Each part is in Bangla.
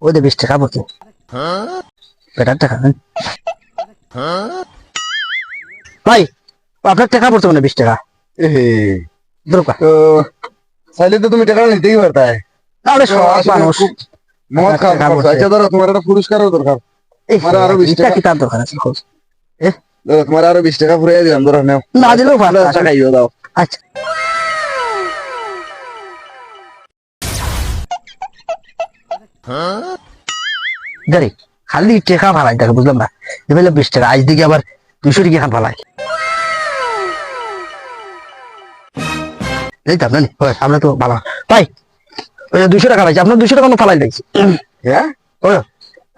ওই দে 20 টাকা পড়ছে বেটার টাকা ভাই আপনার টাকা পড়ছে মানে 20 টাকা দরকার তো চাইলে তো তুমি টাকা নিতেই পারতা তাহলে সব মানুষ মদ খাওয়া আচ্ছা ধরো তোমার একটা পুরস্কারও দরকার তোমার আরো 20 টাকা কি তার দরকার আছে ধরো তোমার আরো 20 টাকা ফুরাই দিলাম ধরো নাও না দিলেও ভালো টাকা খাইও দাও আচ্ছা গাড়ি খালি টাকা ফালাই থাকে বুঝলাম না এবার 20 টাকা আজ দিকে আবার 200 টাকা খান ফালাই এই দাম জানি আমরা তো ভালো ভাই ওই 200 টাকা পাইছি আপনার 200 টাকা ফালাই দিয়েছি হ্যাঁ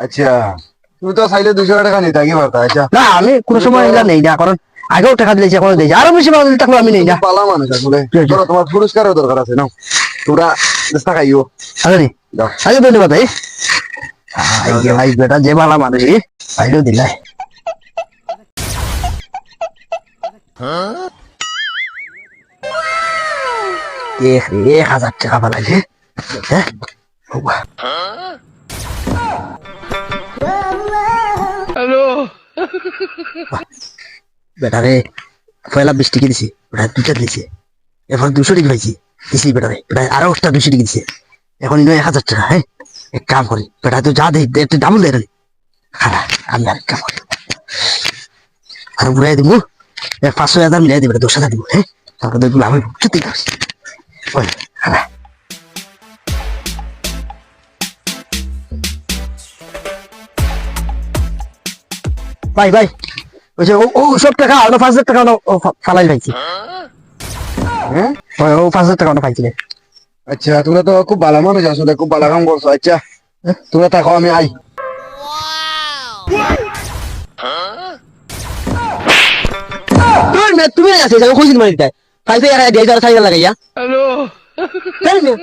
আচ্ছা তুমি তো চাইলে 200 টাকা নিতে আগে পারতা আচ্ছা না আমি কোনো সময় এগুলা নেই না কারণ আগেও টাকা দিয়েছি এখন দিয়েছি আরো বেশি ভালো টাকা আমি নেই না পালা মানুষ আসলে ধরো তোমার পুরস্কারও দরকার আছে নাও তোমরা চেষ্টা খাইও আরে দাও আগে ধন্যবাদ ভাই ভাই বেটা যে ভালো মানুষ ভাইও দিলাই দেখ রে 1000 টাকা পালাইছে হ্যাঁ হ্যালো বেটা রে পয়লা 20 টাকা দিছি ওটা 2টা দিছে এখন 200 টাকা পাইছি দিছি বেটা রে বেটা আরো 200 টাকা দিছে এখন 1000 টাকা হ্যাঁ এক কাম করি বেটা তো যা দেই একটু দাম দে রে খালা আমি আর কাম করি আর বুড়াই দিব 500,000 মিলাই দিবে 10,000 দিব হ্যাঁ তারপর দেখবো আমি সত্যি করছি ওই খালা ভাই ভাই ওই যে ও সব টাকা আর 5,000 টাকা ফালাই পাইছি হ্যাঁ ও 5,000 টাকা পাইছিলে আচ্ছা তোমরা তো খুব ভালো মানুষ আসলে খুব ভালো কাম করছো আচ্ছা তোমরা থাকো আমি আই তুমি আছে খুঁজিন মারিতে ফাইতে আর 1000 লাগাইয়া হ্যালো